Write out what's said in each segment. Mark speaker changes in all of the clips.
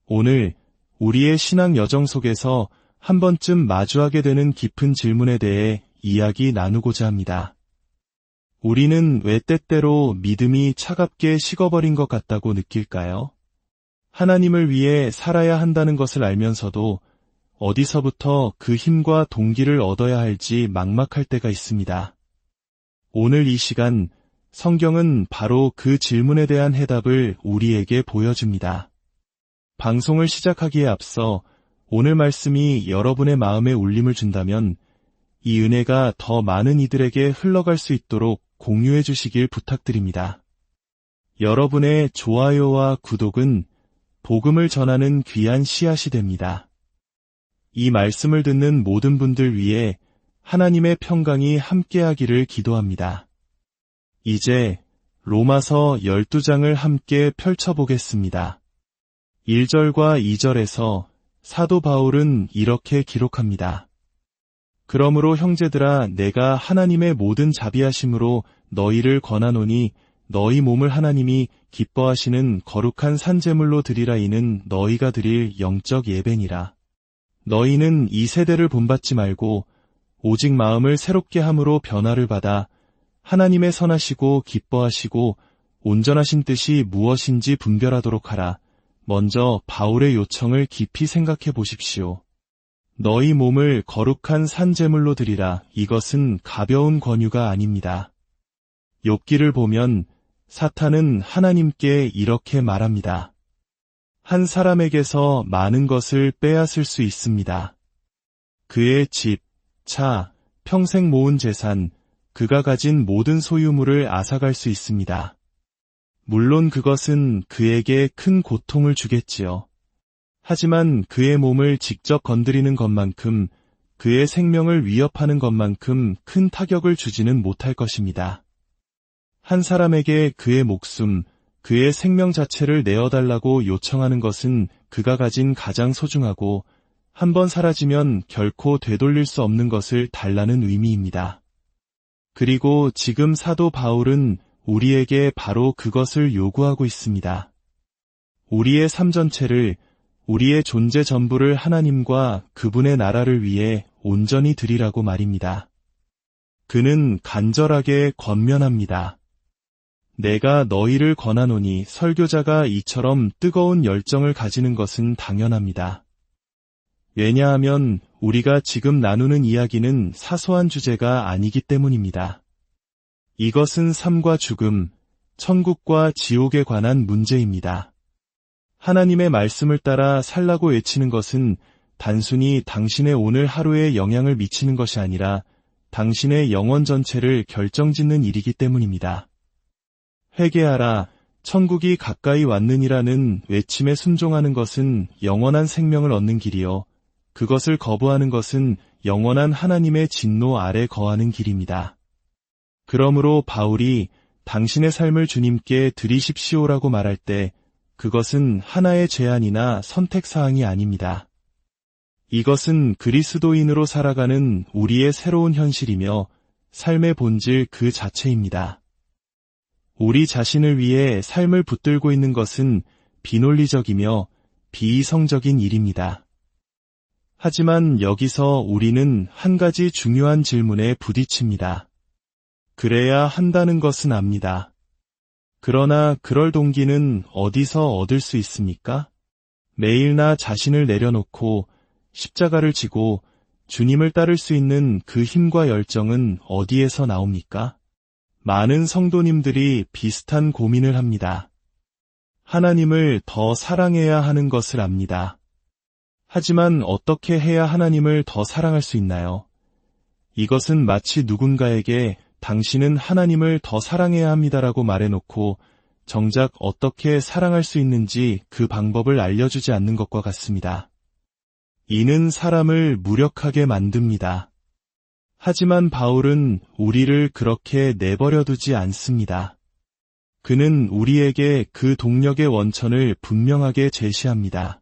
Speaker 1: 오늘 우리의 신앙 여정 속에서 한 번쯤 마주하게 되는 깊은 질문에 대해 이야기 나누고자 합니다. 우리는 왜 때때로 믿음이 차갑게 식어버린 것 같다고 느낄까요? 하나님을 위해 살아야 한다는 것을 알면서도 어디서부터 그 힘과 동기를 얻어야 할지 막막할 때가 있습니다. 오늘 이 시간, 성경은 바로 그 질문에 대한 해답을 우리에게 보여줍니다. 방송을 시작하기에 앞서 오늘 말씀이 여러분의 마음에 울림을 준다면 이 은혜가 더 많은 이들에게 흘러갈 수 있도록 공유해 주시길 부탁드립니다. 여러분의 좋아요와 구독은 복음을 전하는 귀한 씨앗이 됩니다. 이 말씀을 듣는 모든 분들 위해 하나님의 평강이 함께하기를 기도합니다. 이제 로마서 12장을 함께 펼쳐보겠습니다. 1절과 2절에서 사도 바울은 이렇게 기록합니다. 그러므로 형제들아, 내가 하나님의 모든 자비하심으로 너희를 권하노니 너희 몸을 하나님이 기뻐하시는 거룩한 산제물로 드리라. 이는 너희가 드릴 영적 예배니라. 너희는 이 세대를 본받지 말고 오직 마음을 새롭게 함으로 변화를 받아 하나님의 선하시고 기뻐하시고 온전하신 뜻이 무엇인지 분별하도록 하라. 먼저 바울의 요청을 깊이 생각해 보십시오. 너희 몸을 거룩한 산제물로 드리라. 이것은 가벼운 권유가 아닙니다. 욥기를 보면 사탄은 하나님께 이렇게 말합니다. 한 사람에게서 많은 것을 빼앗을 수 있습니다. 그의 집, 차, 평생 모은 재산, 그가 가진 모든 소유물을 앗아갈 수 있습니다. 물론 그것은 그에게 큰 고통을 주겠지요. 하지만 그의 몸을 직접 건드리는 것만큼, 그의 생명을 위협하는 것만큼 큰 타격을 주지는 못할 것입니다. 한 사람에게 그의 목숨, 그의 생명 자체를 내어달라고 요청하는 것은 그가 가진 가장 소중하고 한번 사라지면 결코 되돌릴 수 없는 것을 달라는 의미입니다. 그리고 지금 사도 바울은 우리에게 바로 그것을 요구하고 있습니다. 우리의 삶 전체를, 우리의 존재 전부를 하나님과 그분의 나라를 위해 온전히 드리라고 말입니다. 그는 간절하게 권면합니다. 내가 너희를 권하노니, 설교자가 이처럼 뜨거운 열정을 가지는 것은 당연합니다. 왜냐하면 우리가 지금 나누는 이야기는 사소한 주제가 아니기 때문입니다. 이것은 삶과 죽음, 천국과 지옥에 관한 문제입니다. 하나님의 말씀을 따라 살라고 외치는 것은 단순히 당신의 오늘 하루에 영향을 미치는 것이 아니라 당신의 영혼 전체를 결정짓는 일이기 때문입니다. 회개하라, 천국이 가까이 왔느니라는 외침에 순종하는 것은 영원한 생명을 얻는 길이요, 그것을 거부하는 것은 영원한 하나님의 진노 아래 거하는 길입니다. 그러므로 바울이 당신의 삶을 주님께 드리십시오라고 말할 때 그것은 하나의 제안이나 선택사항이 아닙니다. 이것은 그리스도인으로 살아가는 우리의 새로운 현실이며 삶의 본질 그 자체입니다. 우리 자신을 위해 삶을 붙들고 있는 것은 비논리적이며 비이성적인 일입니다. 하지만 여기서 우리는 한 가지 중요한 질문에 부딪힙니다. 그래야 한다는 것은 압니다. 그러나 그럴 동기는 어디서 얻을 수 있습니까? 매일 나 자신을 내려놓고 십자가를 지고 주님을 따를 수 있는 그 힘과 열정은 어디에서 나옵니까? 많은 성도님들이 비슷한 고민을 합니다. 하나님을 더 사랑해야 하는 것을 압니다. 하지만 어떻게 해야 하나님을 더 사랑할 수 있나요? 이것은 마치 누군가에게 당신은 하나님을 더 사랑해야 합니다라고 말해놓고 정작 어떻게 사랑할 수 있는지 그 방법을 알려주지 않는 것과 같습니다. 이는 사람을 무력하게 만듭니다. 하지만 바울은 우리를 그렇게 내버려두지 않습니다. 그는 우리에게 그 동력의 원천을 분명하게 제시합니다.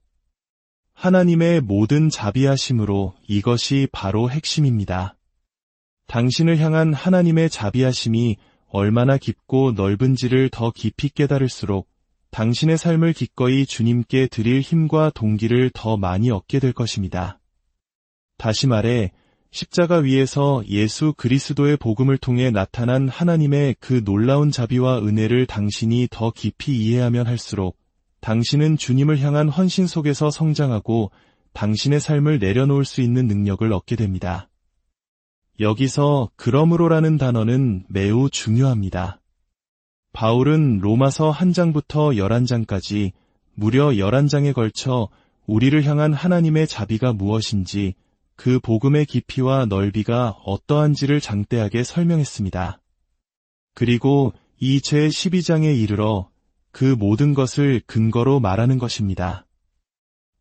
Speaker 1: 하나님의 모든 자비하심으로, 이것이 바로 핵심입니다. 당신을 향한 하나님의 자비하심이 얼마나 깊고 넓은지를 더 깊이 깨달을수록 당신의 삶을 기꺼이 주님께 드릴 힘과 동기를 더 많이 얻게 될 것입니다. 다시 말해, 십자가 위에서 예수 그리스도의 복음을 통해 나타난 하나님의 그 놀라운 자비와 은혜를 당신이 더 깊이 이해하면 할수록 당신은 주님을 향한 헌신 속에서 성장하고 당신의 삶을 내려놓을 수 있는 능력을 얻게 됩니다. 여기서 그러므로라는 단어는 매우 중요합니다. 바울은 로마서 1장부터 11장까지 무려 11장에 걸쳐 우리를 향한 하나님의 자비가 무엇인지 그 복음의 깊이와 넓이가 어떠한지를 장대하게 설명했습니다. 그리고 이 제12장에 이르러 그 모든 것을 근거로 말하는 것입니다.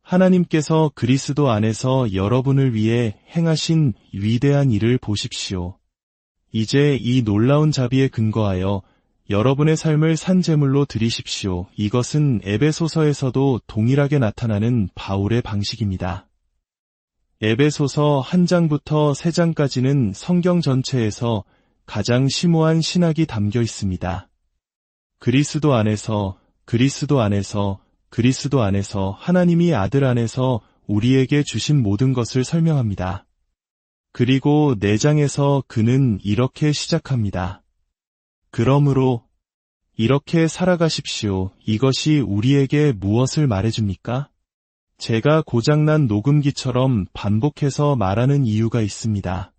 Speaker 1: 하나님께서 그리스도 안에서 여러분을 위해 행하신 위대한 일을 보십시오. 이제 이 놀라운 자비에 근거하여 여러분의 삶을 산제물로 드리십시오. 이것은 에베소서에서도 동일하게 나타나는 바울의 방식입니다. 에베소서 1장부터 3장까지는 성경 전체에서 가장 심오한 신학이 담겨 있습니다. 그리스도 안에서, 그리스도 안에서, 그리스도 안에서 하나님이 아들 안에서 우리에게 주신 모든 것을 설명합니다. 그리고 4장에서 그는 이렇게 시작합니다. 그러므로 이렇게 살아가십시오. 이것이 우리에게 무엇을 말해줍니까? 제가 고장난 녹음기처럼 반복해서 말하는 이유가 있습니다.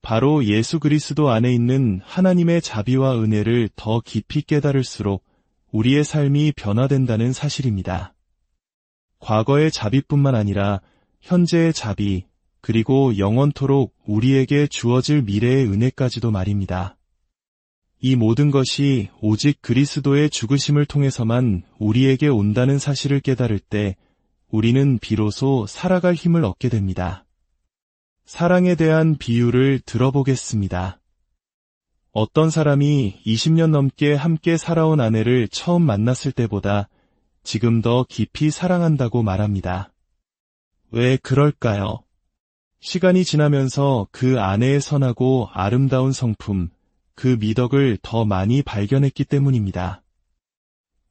Speaker 1: 바로 예수 그리스도 안에 있는 하나님의 자비와 은혜를 더 깊이 깨달을수록 우리의 삶이 변화된다는 사실입니다. 과거의 자비뿐만 아니라 현재의 자비, 그리고 영원토록 우리에게 주어질 미래의 은혜까지도 말입니다. 이 모든 것이 오직 그리스도의 죽으심을 통해서만 우리에게 온다는 사실을 깨달을 때 우리는 비로소 살아갈 힘을 얻게 됩니다. 사랑에 대한 비유를 들어보겠습니다. 어떤 사람이 20년 넘게 함께 살아온 아내를 처음 만났을 때보다 지금 더 깊이 사랑한다고 말합니다. 왜 그럴까요? 시간이 지나면서 그 아내의 선하고 아름다운 성품, 그 미덕을 더 많이 발견했기 때문입니다.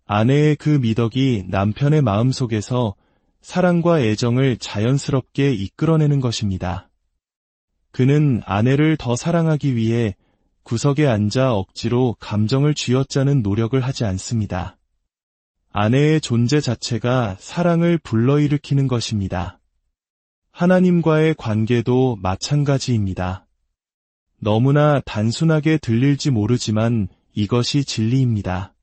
Speaker 1: 아내의 그 미덕이 남편의 마음속에서 사랑과 애정을 자연스럽게 이끌어내는 것입니다. 그는 아내를 더 사랑하기 위해 구석에 앉아 억지로 감정을 쥐어짜는 노력을 하지 않습니다. 아내의 존재 자체가 사랑을 불러일으키는 것입니다. 하나님과의 관계도 마찬가지입니다. 너무나 단순하게 들릴지 모르지만 이것이 진리입니다.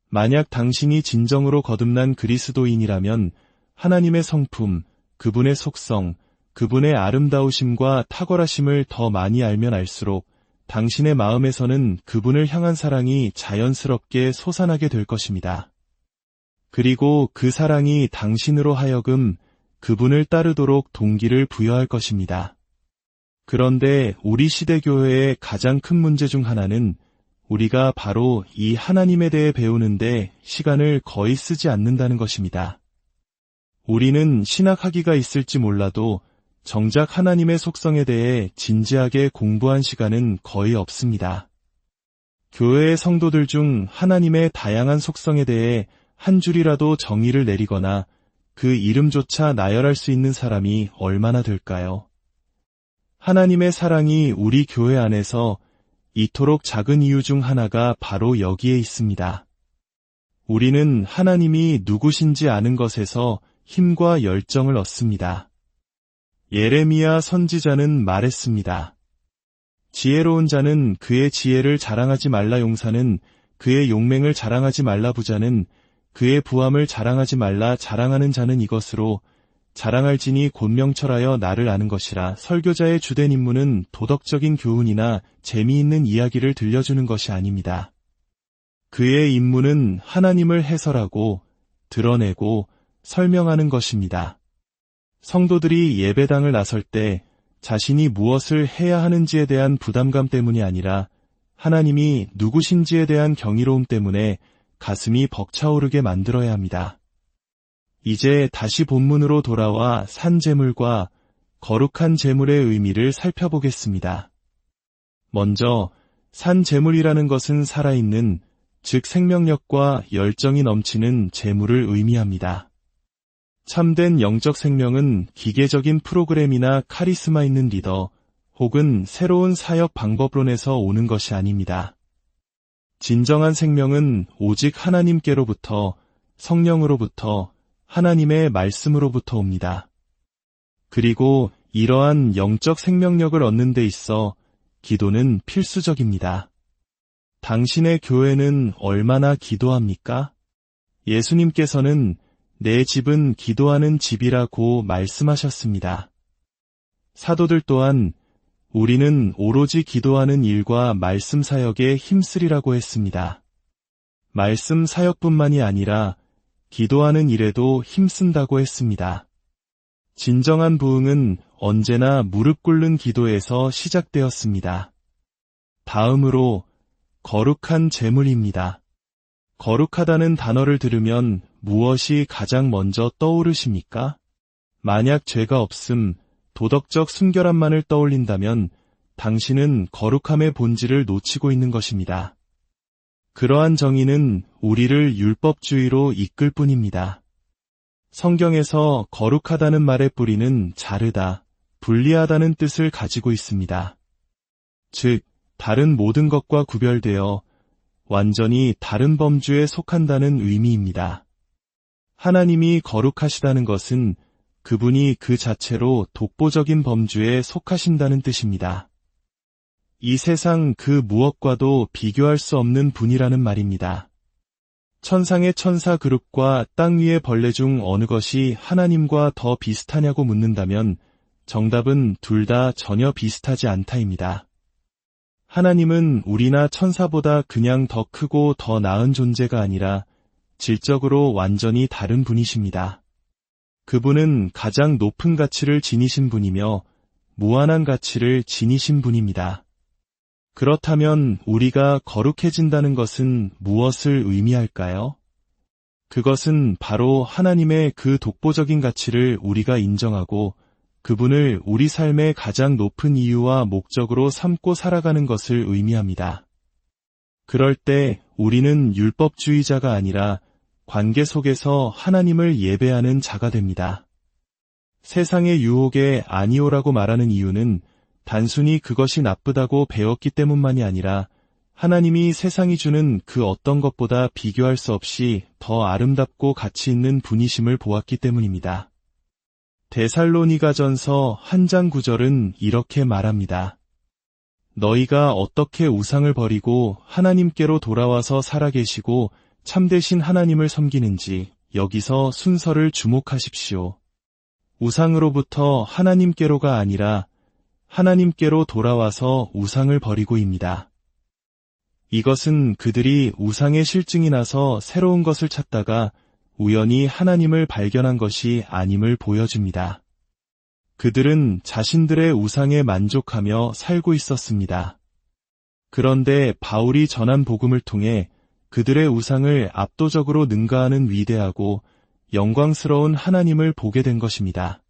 Speaker 1: 만약 당신이 진정으로 거듭난 그리스도인이라면 하나님의 성품, 그분의 속성, 그분의 아름다우심과 탁월하심을 더 많이 알면 알수록 당신의 마음에서는 그분을 향한 사랑이 자연스럽게 솟아나게 될 것입니다. 그리고 그 사랑이 당신으로 하여금 그분을 따르도록 동기를 부여할 것입니다. 그런데 우리 시대 교회의 가장 큰 문제 중 하나는 우리가 바로 이 하나님에 대해 배우는데 시간을 거의 쓰지 않는다는 것입니다. 우리는 신학학위가 있을지 몰라도 정작 하나님의 속성에 대해 진지하게 공부한 시간은 거의 없습니다. 교회의 성도들 중 하나님의 다양한 속성에 대해 한 줄이라도 정의를 내리거나 그 이름조차 나열할 수 있는 사람이 얼마나 될까요? 하나님의 사랑이 우리 교회 안에서 이토록 작은 이유 중 하나가 바로 여기에 있습니다. 우리는 하나님이 누구신지 아는 것에서 힘과 열정을 얻습니다. 예레미야 선지자는 말했습니다. 지혜로운 자는 그의 지혜를 자랑하지 말라. 용사는 그의 용맹을 자랑하지 말라. 부자는 그의 부함을 자랑하지 말라. 자랑하는 자는 이것으로 자랑할지니 곧 명철하여 나를 아는 것이라. 설교자의 주된 임무는 도덕적인 교훈이나 재미있는 이야기를 들려주는 것이 아닙니다. 그의 임무는 하나님을 해설하고 드러내고 설명하는 것입니다. 성도들이 예배당을 나설 때 자신이 무엇을 해야 하는지에 대한 부담감 때문이 아니라 하나님이 누구신지에 대한 경이로움 때문에 가슴이 벅차오르게 만들어야 합니다. 이제 다시 본문으로 돌아와 산제물과 거룩한 제물의 의미를 살펴보겠습니다. 먼저 산제물이라는 것은 살아있는 즉 생명력과 열정이 넘치는 재물을 의미합니다. 참된 영적 생명은 기계적인 프로그램이나 카리스마 있는 리더 혹은 새로운 사역 방법론에서 오는 것이 아닙니다. 진정한 생명은 오직 하나님께로부터, 성령으로부터, 하나님의 말씀으로부터 옵니다. 그리고 이러한 영적 생명력을 얻는 데 있어 기도는 필수적입니다. 당신의 교회는 얼마나 기도합니까? 예수님께서는 내 집은 기도하는 집이라고 말씀하셨습니다. 사도들 또한 우리는 오로지 기도하는 일과 말씀 사역에 힘쓰리라고 했습니다. 말씀 사역뿐만이 아니라 기도하는 일에도 힘쓴다고 했습니다. 진정한 부흥은 언제나 무릎 꿇는 기도에서 시작되었습니다. 다음으로 거룩한 제물입니다. 거룩하다는 단어를 들으면 무엇이 가장 먼저 떠오르십니까? 만약 죄가 없음, 도덕적 순결함만을 떠올린다면 당신은 거룩함의 본질을 놓치고 있는 것입니다. 그러한 정의는 우리를 율법주의로 이끌 뿐입니다. 성경에서 거룩하다는 말의 뿌리는 자르다, 분리하다는 뜻을 가지고 있습니다. 즉, 다른 모든 것과 구별되어 완전히 다른 범주에 속한다는 의미입니다. 하나님이 거룩하시다는 것은 그분이 그 자체로 독보적인 범주에 속하신다는 뜻입니다. 이 세상 그 무엇과도 비교할 수 없는 분이라는 말입니다. 천상의 천사 그룹과 땅 위의 벌레 중 어느 것이 하나님과 더 비슷하냐고 묻는다면 정답은 둘 다 전혀 비슷하지 않다입니다. 하나님은 우리나 천사보다 그냥 더 크고 더 나은 존재가 아니라 질적으로 완전히 다른 분이십니다. 그분은 가장 높은 가치를 지니신 분이며 무한한 가치를 지니신 분입니다. 그렇다면 우리가 거룩해진다는 것은 무엇을 의미할까요? 그것은 바로 하나님의 그 독보적인 가치를 우리가 인정하고 그분을 우리 삶의 가장 높은 이유와 목적으로 삼고 살아가는 것을 의미합니다. 그럴 때 우리는 율법주의자가 아니라 관계 속에서 하나님을 예배하는 자가 됩니다. 세상의 유혹에 아니오라고 말하는 이유는 단순히 그것이 나쁘다고 배웠기 때문만이 아니라 하나님이 세상이 주는 그 어떤 것보다 비교할 수 없이 더 아름답고 가치 있는 분이심을 보았기 때문입니다. 데살로니가전서 1장 9절은 이렇게 말합니다. 너희가 어떻게 우상을 버리고 하나님께로 돌아와서 살아계시고 참되신 하나님을 섬기는지 여기서 순서를 주목하십시오. 우상으로부터 하나님께로가 아니라 하나님께로 돌아와서 우상을 버리고입니다. 이것은 그들이 우상의 실증이 나서 새로운 것을 찾다가 우연히 하나님을 발견한 것이 아님을 보여줍니다. 그들은 자신들의 우상에 만족하며 살고 있었습니다. 그런데 바울이 전한 복음을 통해 그들의 우상을 압도적으로 능가하는 위대하고 영광스러운 하나님을 보게 된 것입니다.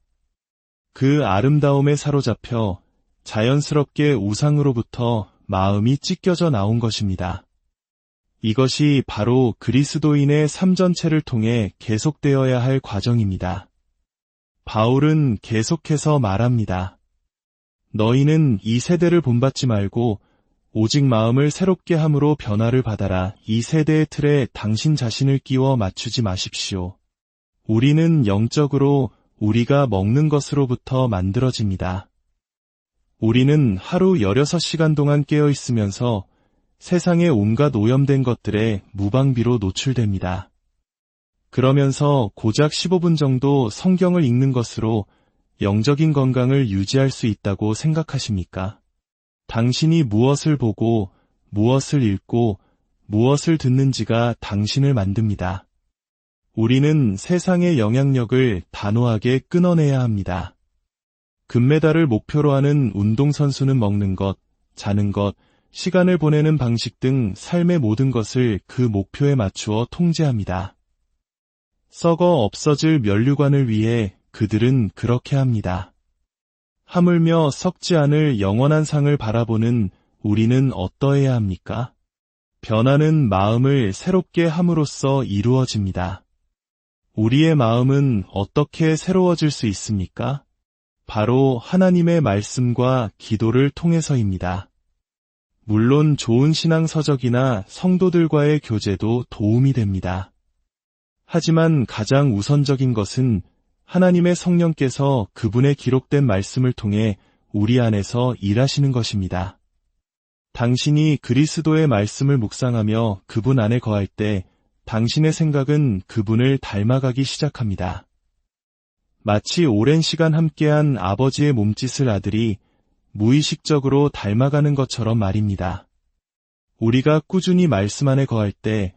Speaker 1: 그 아름다움에 사로잡혀 자연스럽게 우상으로부터 마음이 찢겨져 나온 것입니다. 이것이 바로 그리스도인의 삶 전체를 통해 계속되어야 할 과정입니다. 바울은 계속해서 말합니다. 너희는 이 세대를 본받지 말고 오직 마음을 새롭게 함으로 변화를 받아라. 이 세대의 틀에 당신 자신을 끼워 맞추지 마십시오. 우리는 영적으로 우리가 먹는 것으로부터 만들어집니다. 우리는 하루 16시간 동안 깨어 있으면서 세상의 온갖 오염된 것들에 무방비로 노출됩니다. 그러면서 고작 15분 정도 성경을 읽는 것으로 영적인 건강을 유지할 수 있다고 생각하십니까? 당신이 무엇을 보고, 무엇을 읽고, 무엇을 듣는지가 당신을 만듭니다. 우리는 세상의 영향력을 단호하게 끊어내야 합니다. 금메달을 목표로 하는 운동선수는 먹는 것, 자는 것, 시간을 보내는 방식 등 삶의 모든 것을 그 목표에 맞추어 통제합니다. 썩어 없어질 면류관을 위해 그들은 그렇게 합니다. 하물며 썩지 않을 영원한 상을 바라보는 우리는 어떠해야 합니까? 변하는 마음을 새롭게 함으로써 이루어집니다. 우리의 마음은 어떻게 새로워질 수 있습니까? 바로 하나님의 말씀과 기도를 통해서입니다. 물론 좋은 신앙 서적이나 성도들과의 교제도 도움이 됩니다. 하지만 가장 우선적인 것은 하나님의 성령께서 그분의 기록된 말씀을 통해 우리 안에서 일하시는 것입니다. 당신이 그리스도의 말씀을 묵상하며 그분 안에 거할 때 당신의 생각은 그분을 닮아가기 시작합니다. 마치 오랜 시간 함께한 아버지의 몸짓을 아들이 무의식적으로 닮아가는 것처럼 말입니다. 우리가 꾸준히 말씀 안에 거할 때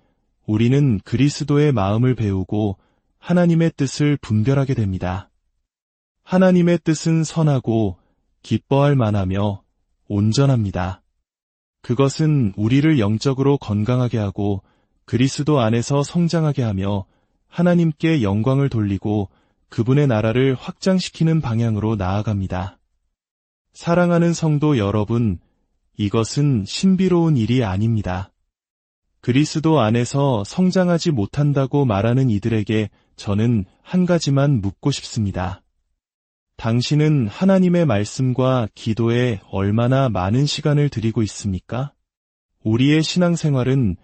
Speaker 1: 우리는 그리스도의 마음을 배우고 하나님의 뜻을 분별하게 됩니다. 하나님의 뜻은 선하고 기뻐할 만하며 온전합니다. 그것은 우리를 영적으로 건강하게 하고 그리스도 안에서 성장하게 하며 하나님께 영광을 돌리고 그분의 나라를 확장시키는 방향으로 나아갑니다. 사랑하는 성도 여러분, 이것은 신비로운 일이 아닙니다. 그리스도 안에서 성장하지 못한다고 말하는 이들에게 저는 한 가지만 묻고 싶습니다. 당신은 하나님의 말씀과 기도에 얼마나 많은 시간을 들이고 있습니까? 우리의 신앙생활은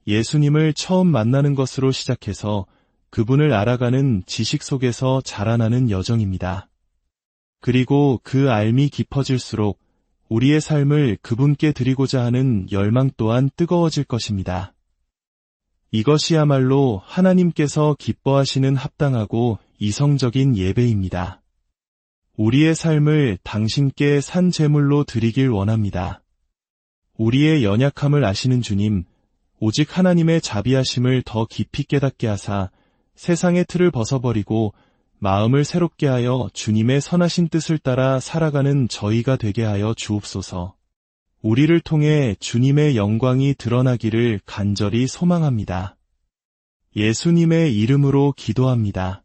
Speaker 1: 예수님을 처음 만나는 것으로 시작해서 그분을 알아가는 지식 속에서 자라나는 여정입니다. 그리고 그 알미 깊어질수록 우리의 삶을 그분께 드리고자 하는 열망 또한 뜨거워질 것입니다. 이것이야말로 하나님께서 기뻐하시는 합당하고 이성적인 예배입니다. 우리의 삶을 당신께 산 제물로 드리길 원합니다. 우리의 연약함을 아시는 주님, 오직 하나님의 자비하심을 더 깊이 깨닫게 하사 세상의 틀을 벗어버리고 마음을 새롭게 하여 주님의 선하신 뜻을 따라 살아가는 저희가 되게 하여 주옵소서. 우리를 통해 주님의 영광이 드러나기를 간절히 소망합니다. 예수님의 이름으로 기도합니다.